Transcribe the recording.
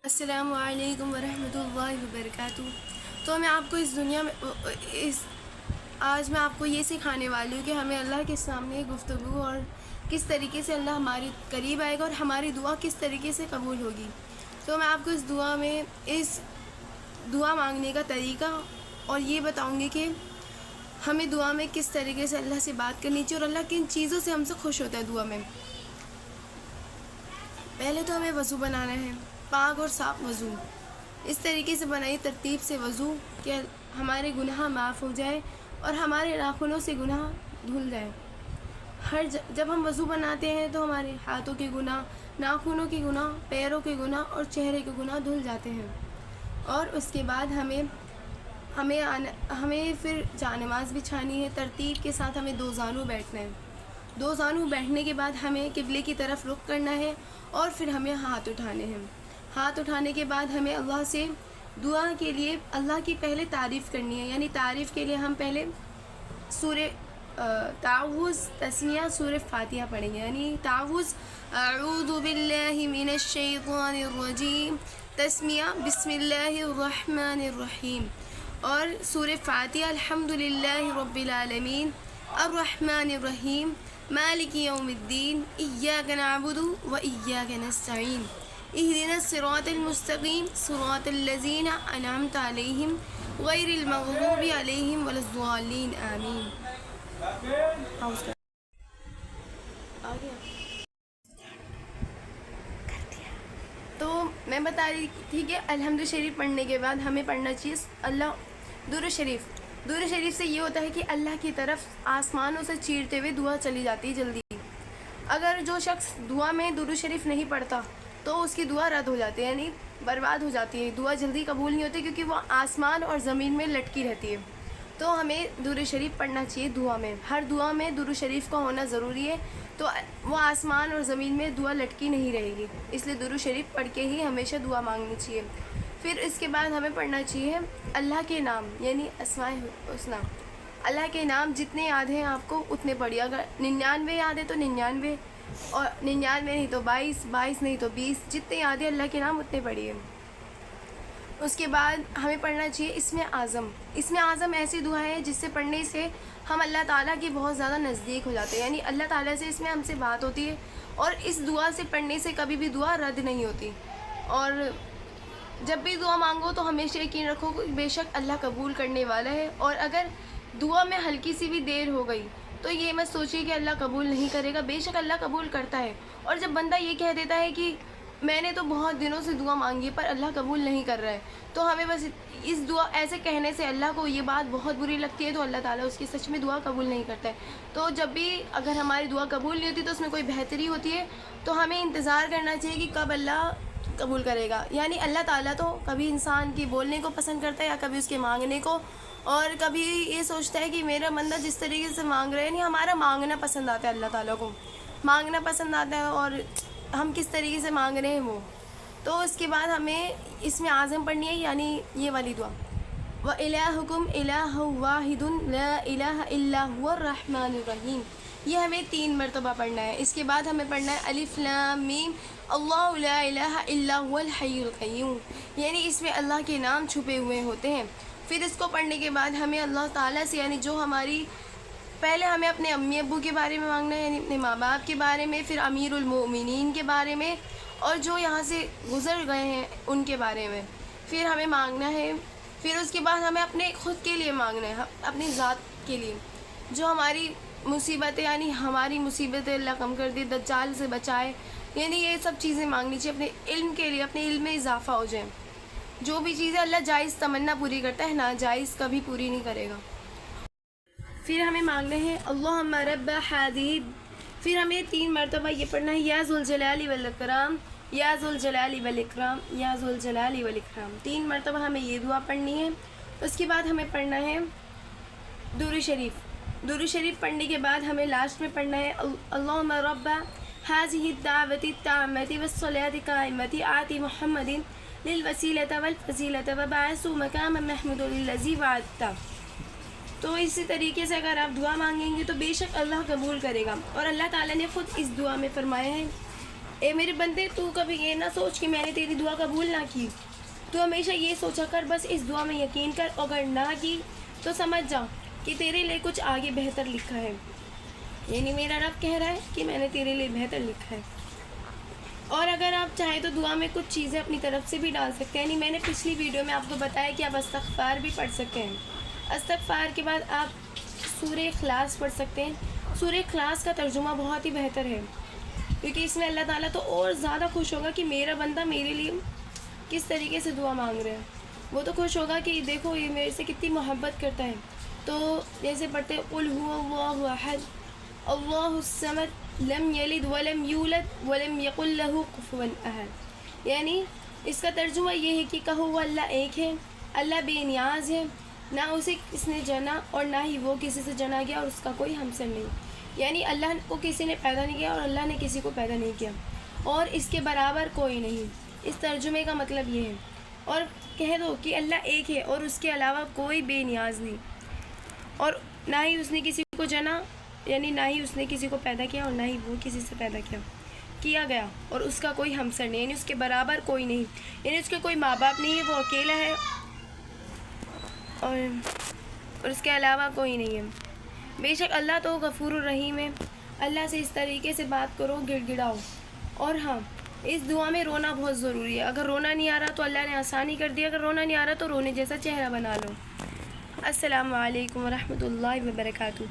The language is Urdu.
السلام علیکم ورحمۃ اللہ وبرکاتہ۔ تو میں آپ کو اس دنیا میں آج میں آپ کو یہ سکھانے والی ہوں کہ ہمیں اللہ کے سامنے گفتگو اور کس طریقے سے اللہ ہمارے قریب آئے گا اور ہماری دعا کس طریقے سے قبول ہوگی۔ تو میں آپ کو اس دعا مانگنے کا طریقہ اور یہ بتاؤں گی کہ ہمیں دعا میں کس طریقے سے اللہ سے بات کرنی چاہیے اور اللہ کن چیزوں سے ہم سے خوش ہوتا ہے دعا میں۔ پہلے تو ہمیں وضو بنانا ہے، پاک اور صاف وضو۔ اس طریقے سے بنائی ترتیب سے وضو کہ ہمارے گناہ معاف ہو جائے اور ہمارے ناخنوں سے گناہ دھل جائے۔ جب ہم وضو بناتے ہیں تو ہمارے ہاتھوں کے گناہ، ناخنوں کے گناہ، پیروں کے گناہ اور چہرے کے گناہ دھل جاتے ہیں۔ اور اس کے بعد ہمیں پھر جانماز بچھانی ہے۔ ترتیب کے ساتھ ہمیں دو زانو بیٹھنا ہے۔ دو زانو بیٹھنے کے بعد ہمیں قبلے کی طرف رخ کرنا ہے اور پھر ہمیں ہاتھ اٹھانے ہیں۔ ہاتھ اٹھانے کے بعد ہمیں اللہ سے دعا کے لیے اللہ کی پہلے تعریف کرنی ہے، یعنی تعریف کے لیے ہم پہلے سورہ تعوذ تسمیہ سورہ فاتحہ پڑھیں گے، یعنی تعوذ اعوذ باللہ من الشیطان الرجیم تسمیہ بسم اللہ الرحمن الرحیم، اور سورہ فاتحہ الحمدللہ رب العالمین الرحمن الرحیم مالک یوم الدین ایاک نعبد و ایاک نستعین اہدنا الصراط المستقیم صراط الذین انعمت علیہم غیر المغضوب علیہم ولا الضالین آمین۔ تو میں بتا رہی تھی کہ الحمد شریف پڑھنے کے بعد ہمیں پڑھنا چاہیے درود شریف۔ درود شریف سے یہ ہوتا ہے کہ اللہ کی طرف آسمانوں سے چیرتے ہوئے دعا چلی جاتی ہے جلدی۔ اگر جو شخص دعا میں درود شریف نہیں پڑھتا تو اس کی دعا رد ہو جاتی ہے، یعنی برباد ہو جاتی ہے، دعا جلدی قبول نہیں ہوتی کیونکہ وہ آسمان اور زمین میں لٹکی رہتی ہے۔ تو ہمیں درود شریف پڑھنا چاہیے دعا میں، ہر دعا میں درود شریف کا ہونا ضروری ہے، تو وہ آسمان اور زمین میں دعا لٹکی نہیں رہے گی، اس لیے درود شریف پڑھ کے ہی ہمیشہ دعا مانگنی چاہیے۔ پھر اس کے بعد ہمیں پڑھنا چاہیے اللہ کے نام، یعنی اسماء الحسنی۔ اللہ کے نام جتنے یاد ہیں آپ کو اتنے پڑھیے، اگر 99 یاد ہے تو 99، اور 99 نہیں تو 22، 22 نہیں تو 20، جتنے یاد ہیں اللہ کے نام اتنے پڑھیے۔ اس کے بعد ہمیں پڑھنا چاہیے اسم اعظم۔ اسم اعظم ایسی دعا ہے جس سے پڑھنے سے ہم اللہ تعالیٰ کے بہت زیادہ نزدیک ہو جاتے ہیں، یعنی اللہ تعالیٰ سے اس میں ہم سے بات ہوتی ہے، اور اس دعا سے پڑھنے سے کبھی بھی دعا رد نہیں ہوتی۔ اور جب بھی دعا مانگو تو ہمیشہ یقین رکھو کہ بے شک اللہ قبول کرنے والا ہے، اور اگر دعا میں ہلکی سی بھی دیر ہو گئی تو یہ مت سوچیے کہ اللہ قبول نہیں کرے گا، بے شک اللہ قبول کرتا ہے۔ اور جب بندہ یہ کہہ دیتا ہے کہ میں نے تو بہت دنوں سے دعا مانگی ہے پر اللہ قبول نہیں کر رہا ہے، تو ہمیں بس اس دعا ایسے کہنے سے اللہ کو یہ بات بہت بری لگتی ہے، تو اللہ تعالیٰ اس کی سچ میں دعا قبول نہیں کرتا ہے۔ تو جب بھی اگر ہماری دعا قبول نہیں ہوتی تو اس میں کوئی بہتری ہوتی ہے، تو ہمیں انتظار کرنا چاہیے کہ کب اللہ قبول کرے گا۔ یعنی اللہ تعالیٰ تو کبھی انسان کی بولنے کو پسند کرتا ہے یا کبھی اس کے مانگنے کو، اور کبھی یہ سوچتا ہے کہ میرا بندہ جس طریقے سے مانگ رہے ہیں، یعنی ہمارا مانگنا پسند آتا ہے، اللہ تعالیٰ کو مانگنا پسند آتا ہے اور ہم کس طریقے سے مانگ رہے ہیں وہ۔ تو اس کے بعد ہمیں اس میں اعظم پڑھنی ہے، یعنی یہ والی دعا وَإِلَٰهُكُمْ إِلَٰهٌ وَاحِدٌ لَا إِلَٰهَ إِلَّا هُوَ الرَّحْمَٰنُ الرَّحِيمُ، یہ ہمیں 3 مرتبہ پڑھنا ہے۔ اس کے بعد ہمیں پڑھنا ہے الف لام میم اللہ لا الہ الا هو الحی القیوم، یعنی اس میں اللہ کے نام چھپے ہوئے ہوتے ہیں۔ پھر اس کو پڑھنے کے بعد ہمیں اللہ تعالیٰ سے، یعنی جو ہماری پہلے ہمیں اپنے امی ابو کے بارے میں مانگنا ہے، یعنی اپنے ماں باپ کے بارے میں، پھر امیر المؤمنین کے بارے میں، اور جو یہاں سے گزر گئے ہیں ان کے بارے میں پھر ہمیں مانگنا ہے۔ پھر اس کے بعد ہمیں اپنے خود کے لیے مانگنا ہے، اپنی ذات کے لیے، جو ہماری مصیبتیں، یعنی ہماری مصیبتیں اللہ کم کر دے، دجال سے بچائے، یعنی یہ سب چیزیں مانگنی چاہیے اپنے علم کے لیے، اپنے علم میں اضافہ ہو جائے۔ جو بھی چیزیں اللہ جائز تمنا پوری کرتا ہے، ناجائز کبھی پوری نہیں کرے گا۔ پھر ہمیں مانگنا ہے اللہم رب حاذہ، پھر ہمیں 3 مرتبہ یہ پڑھنا ہے یا ذوالجلال والاکرام، یا ذوالجلال والاکرام، یا ذوالجلال والاکرام، 3 مرتبہ ہمیں یہ دعا پڑھنی ہے۔ اس کے بعد ہمیں پڑھنا ہے درود شریف۔ درود شریف پڑھنے کے بعد ہمیں لاسٹ میں پڑھنا ہے اللہم رب هذه الدعوة التامة والصلاة القائمة آت محمد للوسیلة والفضیلة وبعثه مقاما محمودا الذی وعدتہ۔ تو اسی طریقے سے اگر آپ دعا مانگیں گے تو بے شک اللہ قبول کرے گا، اور اللہ تعالیٰ نے خود اس دعا میں فرمایا ہے اے میرے بندے تو کبھی یہ نہ سوچ کہ میں نے تیری دعا قبول نہ کی، تو ہمیشہ یہ سوچا کر بس اس دعا میں یقین کر، اگر نہ کی تو سمجھ جا کہ تیرے لیے کچھ آگے بہتر لکھا ہے، یعنی میرا رب کہہ رہا ہے کہ میں نے تیرے لیے بہتر لکھا ہے۔ اور اگر آپ چاہیں تو دعا میں کچھ چیزیں اپنی طرف سے بھی ڈال سکتے ہیں، یعنی میں نے پچھلی ویڈیو میں آپ کو بتایا کہ آپ استغفار بھی پڑھ سکتے ہیں۔ استغفار کے بعد آپ سورہ اخلاص پڑھ سکتے ہیں۔ سورہ اخلاص کا ترجمہ بہت ہی بہتر ہے، کیونکہ اس میں اللہ تعالیٰ تو اور زیادہ خوش ہوگا کہ میرا بندہ میرے لیے کس طریقے سے دعا مانگ رہا ہے۔ وہ تو خوش ہوگا کہ دیکھو یہ میرے سے کتنی محبت کرتا ہے۔ تو جیسے پڑھتے قل هو اللہ احد اللہ الصمد لم یلد ولم یولد ولم یقل له کفوا احد، یعنی اس کا ترجمہ یہ ہے کہ کہو وہ اللہ ایک ہے، اللہ بے نیاز ہے، نہ اسے کس نے جنا اور نہ ہی وہ کسی سے جنا گیا اور اس کا کوئی ہمسر نہیں، یعنی اللہ کو کسی نے پیدا نہیں کیا اور اللہ نے کسی کو پیدا نہیں کیا، اور اس کے برابر کوئی نہیں۔ اس ترجمے کا مطلب یہ ہے، اور کہہ دو کہ اللہ ایک ہے اور اس کے علاوہ کوئی بے نیاز نہیں، اور نہ ہی اس نے کسی کو جنا، یعنی نہ ہی اس نے کسی کو پیدا کیا اور نہ ہی وہ کسی سے پیدا کیا گیا، اور اس کا کوئی ہمسر نہیں، یعنی اس کے برابر کوئی نہیں، یعنی اس کے کوئی ماں باپ نہیں ہے، وہ اکیلا ہے اور اس کے علاوہ کوئی نہیں ہے۔ بے شک اللہ تو غفور الرحیم ہے۔ اللہ سے اس طریقے سے بات کرو، گڑ گڑاؤ، اور ہاں اس دعا میں رونا بہت ضروری ہے۔ اگر رونا نہیں آ رہا تو اللہ نے آسانی کر دیا، اگر رونا نہیں آ رہا تو رونے جیسا چہرہ بنا لو۔ السلام علیکم ورحمۃ اللہ وبرکاتہ۔